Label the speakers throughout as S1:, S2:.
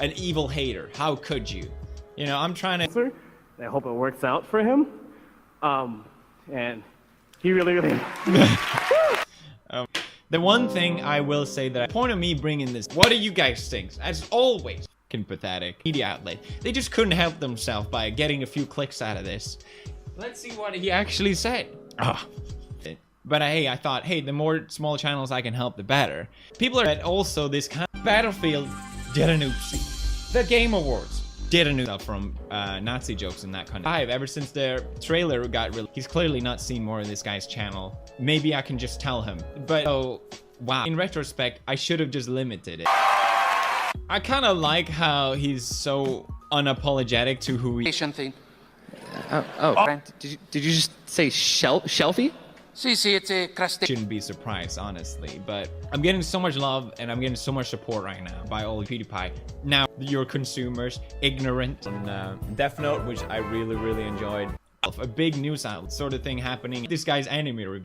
S1: an evil hater. How could you? You know, I'm trying to...
S2: I hope it works out for him. And he really...
S1: The one thing I will say that the point of me bringing this, what do you guys think? As always, pathetic media outlet. They just couldn't help themselves by getting a few clicks out of this. Let's see what he actually said. But hey, I thought, hey, the more small channels I can help, the better. People are also this kind of Battlefield did an oopsie. The Game Awards did a new stuff from Nazi jokes in that kind of ever since their trailer got released. He's clearly not seen more of this guy's channel. Maybe I can just tell him. But oh wow, in retrospect, I should have just limited it. I kind of like how he's so unapologetic to who he
S3: Thing.
S4: Did you just say shelfie?
S1: shouldn't be surprised, honestly. But I'm getting so much love and I'm getting so much support right now by all PewDiePie. Now, your consumers, ignorant. On Death Note, which I really enjoyed. A big news outlet sort of thing happening. This guy's anime review.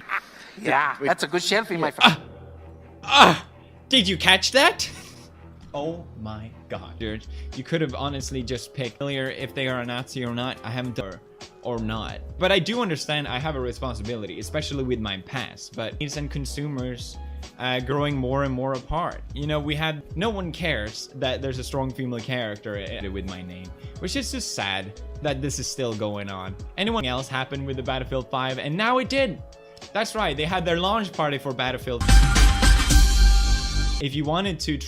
S3: Yeah, that's a good shelfie, my friend.
S1: Did you catch that? Oh my god, dude. You could have honestly just picked earlier if they are a Nazi or not. I haven't done or not. But I do understand I have a responsibility, especially with my past. But it's and consumers growing more and more apart. You know, no one cares that there's a strong female character with my name, which is just sad that this is still going on. Anyone else happened with the Battlefield 5, and now it did. That's right, they had their launch party for Battlefield. If you wanted to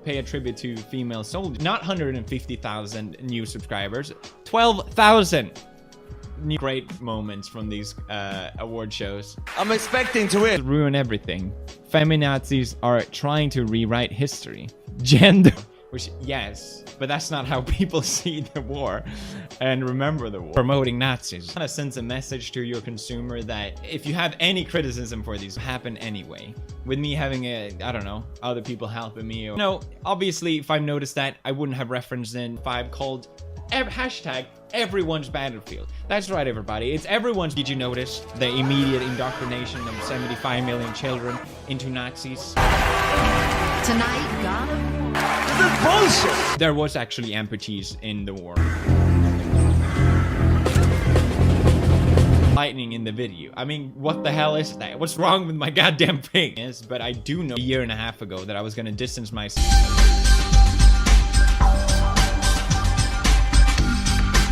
S1: pay a tribute to female soldiers, not 150,000 new subscribers, 12,000 new great moments from these award shows.
S4: I'm expecting to win.
S1: Ruin everything. Feminazis are trying to rewrite history. Gender, which yes, but that's not how people see the war and remember the war. Promoting Nazis kind of sends a message to your consumer that if you have any criticism for these, happen anyway. With me having I don't know, other people helping me. No, obviously, if I've noticed that, I wouldn't have referenced in 5 called hashtag everyone's battlefield. That's right, everybody. It's everyone's. Did you notice the immediate indoctrination of 75 million children into Nazis?
S5: Tonight, God of War.
S4: This is bullshit.
S1: There was actually amputees in the war. Lightning in the video. I mean, what the hell is that? What's wrong with my goddamn thing? Yes, but I do know a year and a half ago that I was gonna distance myself.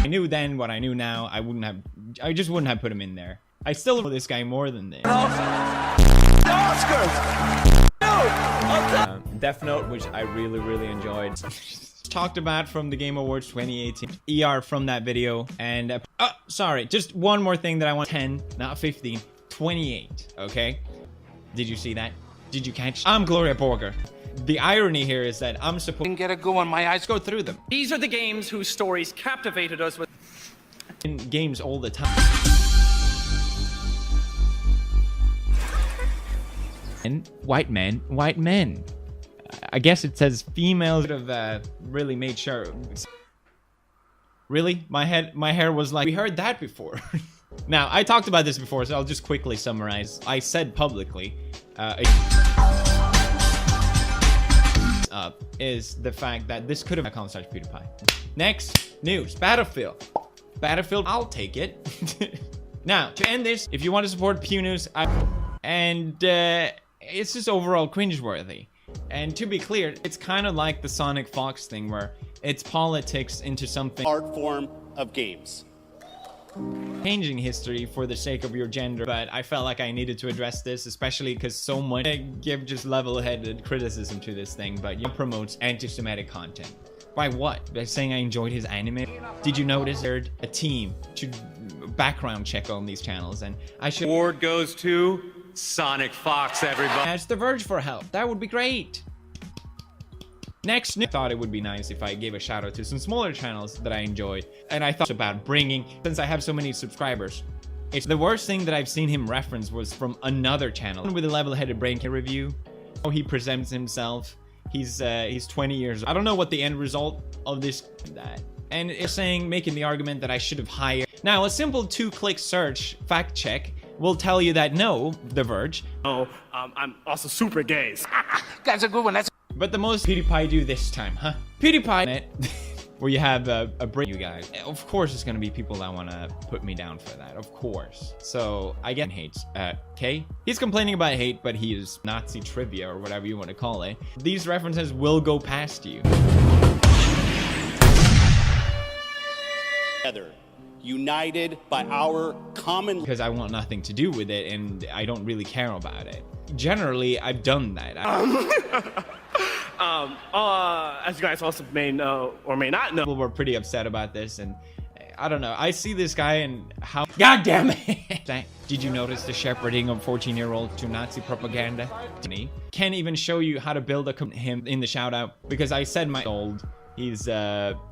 S1: I knew then what I knew now. I just wouldn't have put him in there. I still know this guy more than this. Death Note, which I really enjoyed. Talked about from the Game Awards 2018. ER from that video. And sorry, just one more thing that I want. 10, not 15, 28. Okay, did you see that? Did you catch? I'm Gloria Borger. The irony here is that I'm supposed to
S3: Get a go on my eyes.
S1: go through them.
S2: These are the games whose stories captivated us with...
S1: In games all the time. And white men. I guess it says females have really made sure. Really? My hair was like, we heard that before. Now, I talked about this before, so I'll just quickly summarize. I said publicly, is the fact that this could have PewDiePie. Next news, Battlefield, I'll take it. Now, to end this, if you want to support Pew News, it's just overall cringeworthy. And to be clear, it's kind of like the Sonic Fox thing where it's politics into something
S6: art form of games.
S1: Changing history for the sake of your gender, but I felt like I needed to address this, especially because so much give just level-headed criticism to this thing, but it promotes anti-Semitic content. By what? By saying I enjoyed his anime? Did you notice there's a team to background check on these channels, and I should...
S7: Award goes to Sonic Fox, everybody.
S1: Ask The Verge for help. That would be great. Next, I thought it would be nice if I gave a shout out to some smaller channels that I enjoyed, and I thought about bringing, since I have so many subscribers. It's the worst thing that I've seen him reference was from another channel with a level-headed brain review. How he presents himself. He's 20 years old. I don't know what the end result of this and it's saying, making the argument that I should have hired. Now, a simple 2-click search fact check will tell you that no, The Verge.
S2: Oh, I'm also super gay.
S3: That's a good one.
S1: But the most PewDiePie do this time, huh? PewDiePie, where you have a break, you guys. Of course, it's gonna be people that wanna put me down for that, of course. So I get hates. Okay? He's complaining about hate, but he is Nazi trivia or whatever you want to call it. These references will go past you.
S6: Together, united by our common.
S1: Because I want nothing to do with it and I don't really care about it. Generally, I've done that.
S2: As you guys also may know or may not know,
S1: People were pretty upset about this, and I don't know. I see this guy and how. God damn it! Did you notice the shepherding of 14-year-olds to Nazi propaganda? Can't even show you how to build him in the shout out because I said my old. He's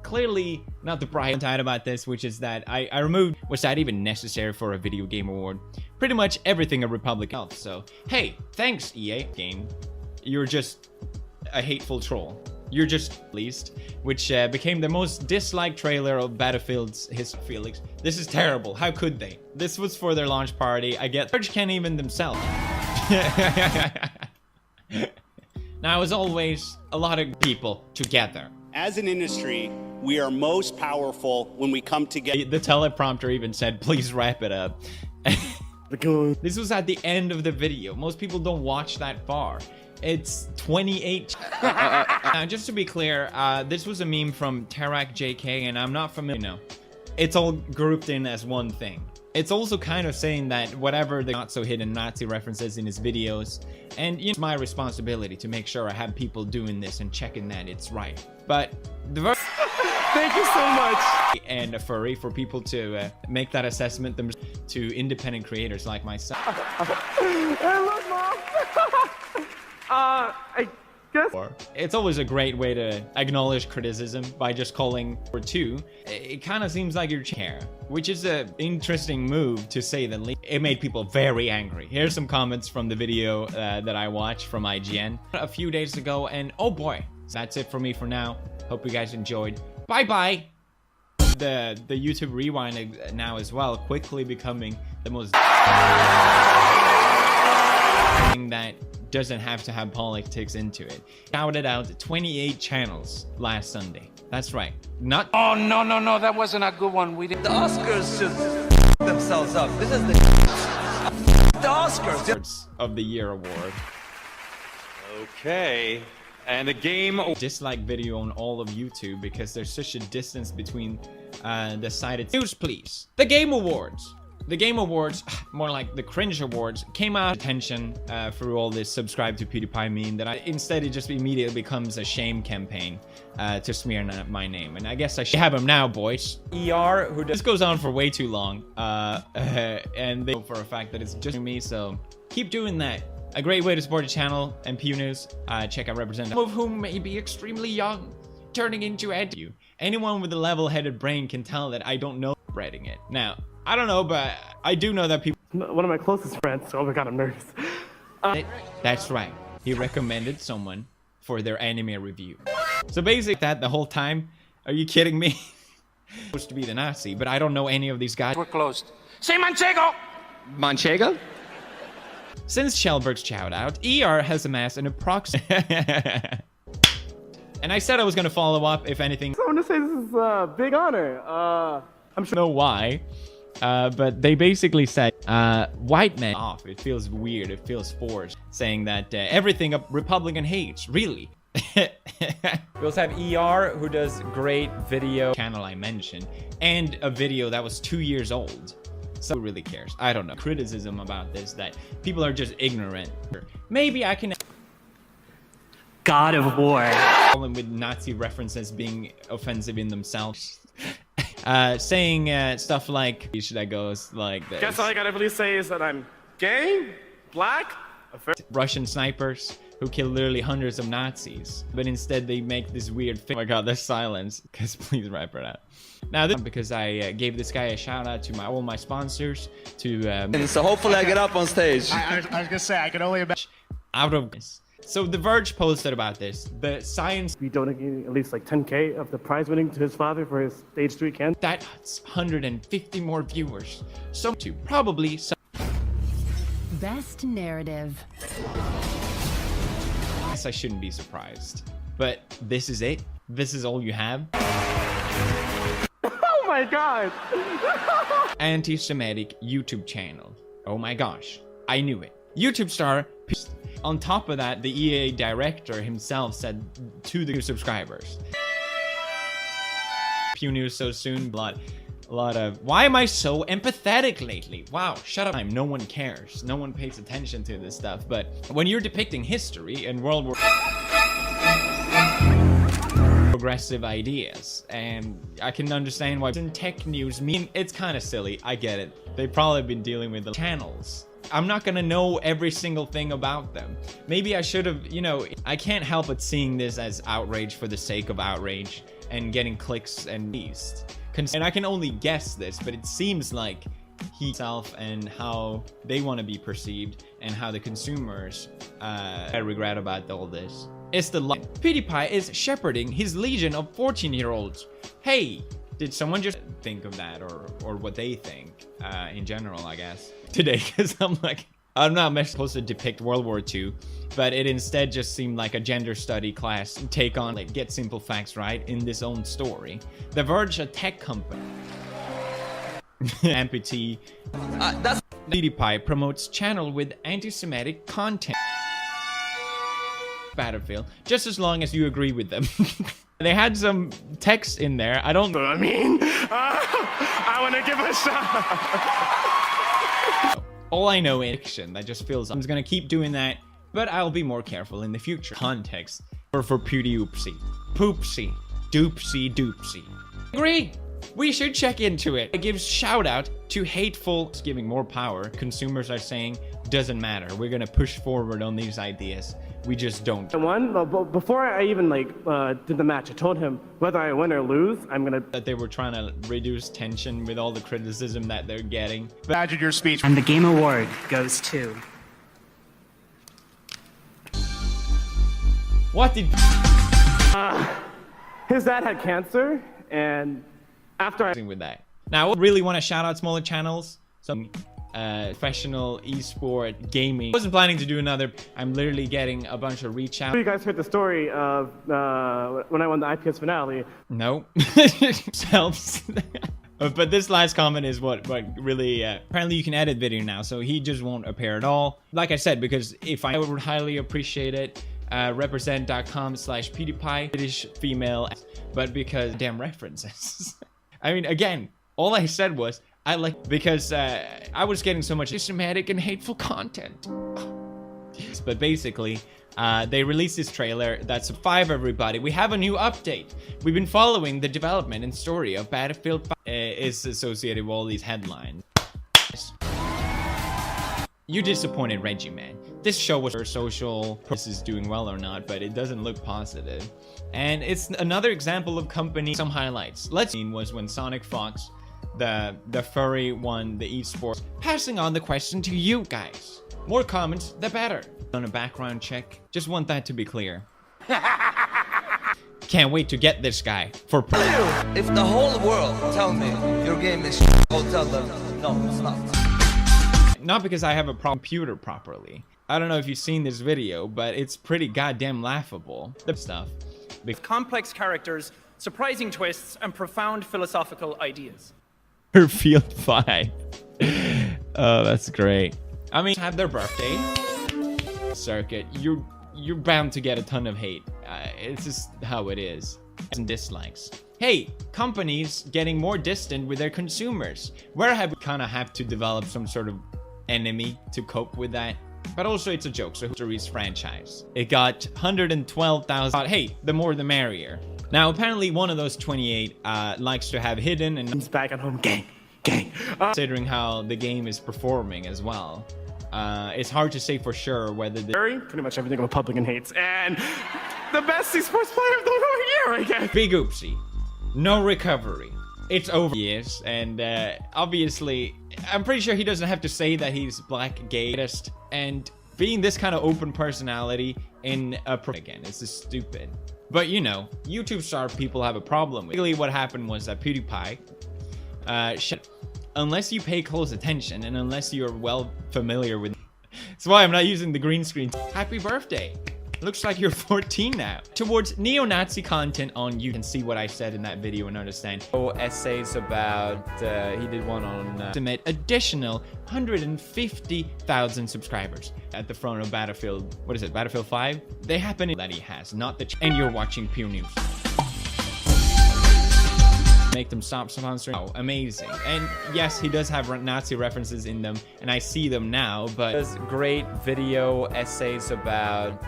S1: clearly not the bright side about this, which is that I removed. Was that even necessary for a video game award? Pretty much everything a Republican else. So hey, thanks EA game. You're just a hateful troll. You're just least, which became the most disliked trailer of Battlefield's history. Felix, this is terrible. How could they? This was for their launch party. I get. Verge can't even themselves. Now, as always, a lot of people together.
S6: As an industry, we are most powerful when we come together.
S1: The teleprompter even said, "Please wrap it up." This was at the end of the video. Most people don't watch that far. It's 28. Now, just to be clear, this was a meme from Tarak JK, and I'm not familiar. No, it's all grouped in as one thing. It's also kind of saying that whatever the not so hidden Nazi references in his videos, and it's my responsibility to make sure I have people doing this and checking that it's right. But the
S2: thank you so much.
S1: And a furry for people to make that assessment to independent creators like myself.
S2: Hey, look, Mom. I guess
S1: it's always a great way to acknowledge criticism by just calling for two. It kind of seems like you're care, which is an interesting move to say the least. It made people very angry. Here's some comments from the video that I watched from IGN a few days ago, and oh boy, that's it for me for now. Hope you guys enjoyed. Bye bye. The YouTube rewind now as well, quickly becoming the most thing that doesn't have to have politics into it. Shouted out 28 channels last Sunday. That's right. Not.
S3: Oh, no, that wasn't a good one. We didn't.
S4: The Oscars should themselves up. This is the Oscars
S1: of the Year award.
S7: Okay. And the game.
S1: Dislike video on all of YouTube because there's such a distance between the side. News, please. The Game Awards. The Game Awards, more like the Cringe Awards, came out of attention through all this subscribe to PewDiePie meme that instead it just immediately becomes a shame campaign to smear my name. And I guess I should have him now, boys. ER, who does this goes on for way too long, and they know for a fact that it's just me, so keep doing that. A great way to support the channel and Pew News. Check out representatives, some of whom may be extremely young, turning into you. Anyone with a level-headed brain can tell that I don't know spreading it. Now, I don't know, but I do know that people.
S2: One of my closest friends. Oh my god, I'm nervous.
S1: That's right. He recommended someone for their anime review. So basically, that the whole time. Are you kidding me? Supposed to be the Nazi, but I don't know any of these guys.
S3: We're closed. Say Manchego!
S4: Manchego?
S1: Since Shellberg's shout out, ER has amassed an approximate. And I said I was gonna follow up if anything.
S2: I want to say this is a big honor. I'm sure.
S1: Know why. But they basically said, white men off. It feels weird. It feels forced. Saying that everything a Republican hates. Really? We also have ER, who does great video channel I mentioned, and a video that was 2 years old. So who really cares? I don't know. Criticism about this that people are just ignorant. Maybe I can.
S2: God of War.
S1: With Nazi references being offensive in themselves. Saying stuff like, should I go like this?
S2: Guess all I gotta really say is that I'm gay, black,
S1: Russian snipers who kill literally hundreds of Nazis, but instead they make this weird thing. Oh my god, there's silence. Guys, please wrap it up. Now, this because I gave this guy a shout out to all my sponsors. To
S4: so hopefully I get up on stage.
S8: I was gonna say I can only imagine.
S1: Out of this. So The Verge posted about this. The science.
S2: We donated at least like 10K of the prize winning to his father for his stage 3 cancer.
S1: That's 150 more viewers. So to probably.
S5: Best narrative.
S1: guess I shouldn't be surprised. But this is it? This is all you have?
S2: Oh my god!
S1: Anti-Semitic YouTube channel. Oh my gosh. I knew it. YouTube star. On top of that, the EA director himself said to the subscribers. Pew news so soon. A lot of. Why am I so empathetic lately? Wow, shut up. No one cares. No one pays attention to this stuff. But when you're depicting history in World War progressive ideas, and I can understand why in tech news it's kind of silly. I get it. They've probably been dealing with the channels. I'm not gonna know every single thing about them. Maybe I should have, you know, I can't help but seeing this as outrage for the sake of outrage and getting clicks and least. And I can only guess this, but it seems like he himself and how they want to be perceived and how the consumers regret about all this. It's the line. PewDiePie is shepherding his legion of 14-year-olds. Hey, did someone just think of that, or what they think in general, I guess, today? Because I'm not supposed to depict World War II, but it instead just seemed like a gender study class take on, like, get simple facts right in this own story. The Verge, a tech company. Amputee. PewDiePie promotes channel with anti-Semitic content. Battlefield, just as long as you agree with them. They had some text in there. I don't.
S2: I mean, I want to give a shot.
S1: All I know is fiction. That just feels. I'm just gonna keep doing that, but I'll be more careful in the future. Context for PewDiePie, Poopsie, Doopsie, Doopsie. Agree. We should check into it. It gives shout out to hateful, giving more power. Consumers are saying doesn't matter. We're gonna push forward on these ideas. We just don't.
S2: I won, but before I even did the match, I told him whether I win or lose, I'm gonna.
S1: That they were trying to reduce tension with all the criticism that they're getting.
S8: Imagine your speech.
S9: And the game award goes to.
S1: What did?
S2: His dad had cancer, and after I.
S1: With that. Now, I really want to shout out smaller channels. Some professional esport gaming. I wasn't planning to do another. I'm literally getting a bunch of reach out.
S2: You guys heard the story of when I won the IPS finale.
S1: No. Helps. But this last comment is what really apparently you can edit video now, so he just won't appear at all. Like I said, because if I would highly appreciate it, represent.com/PewDiePie, British female, but because damn references. I mean, again, all I said was I like, because I was getting so much systematic and hateful content. But basically, they released this trailer. That's 5, everybody. We have a new update. We've been following the development and story of Battlefield 5. Is associated with all these headlines. You disappointed Reggie, man. This show was for social. This is doing well or not, but it doesn't look positive. And it's another example of company. Some highlights. Let's see was when Sonic Fox, the furry, won the esports. Passing on the question to you guys. More comments, the better. On a background check. Just want that to be clear. Can't wait to get this guy for.
S4: If the whole world tell me your game is I'll tell them no, it's not.
S1: Not because I have a computer properly. I don't know if you've seen this video, but it's pretty goddamn laughable. The stuff.
S10: With complex characters, surprising twists, and profound philosophical ideas.
S1: Field 5. Oh, that's great. I mean, have their birthday circuit. You're bound to get a ton of hate. It's just how it is. And dislikes. Hey, companies getting more distant with their consumers. Where have we kind of have to develop some sort of enemy to cope with that? But also it's a joke, so History's franchise. It got 112,000. Hey, the more the merrier. Now, apparently one of those 28 likes to have hidden and
S2: He's back at home, gang.
S1: Considering how the game is performing as well. It's hard to say for sure whether
S2: Pretty much everything a Republican hates, and the best esports player of the year, I guess.
S1: Big oopsie. No recovery. It's over. Yes, and obviously, I'm pretty sure he doesn't have to say that he's black, gayest, and being this kind of open personality in a again, it's just stupid. But you know, YouTube star people have a problem with. Really, what happened was that PewDiePie, unless you pay close attention and unless you're well familiar with. That's why I'm not using the green screen. Happy birthday. Looks like you're 14 now. Towards neo-Nazi content on you can see what I said in that video and understand. Essays about, he did one on, estimate additional 150,000 subscribers at the front of Battlefield, what is it, Battlefield 5? They happen that he has, not the and you're watching Pew News. Make them stop sponsoring. Oh, amazing. And yes, he does have Nazi references in them, and I see them now, but there's great video essays about,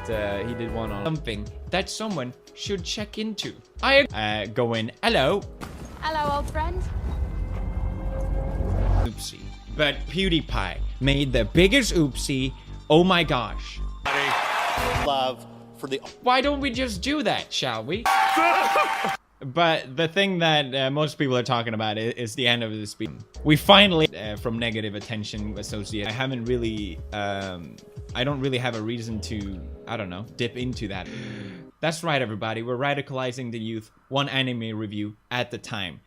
S1: he did one on something that someone should check into. I go in, hello.
S5: Hello, old friend.
S1: Oopsie. But PewDiePie made the biggest oopsie. Oh my gosh.
S6: Love for the...
S1: Why don't we just do that, shall we? But the thing that most people are talking about is the end of the speech. We finally, from negative attention associated, I haven't really, I don't really have a reason to, I don't know, dip into that. That's right, everybody. We're radicalizing the youth, one anime review at the time.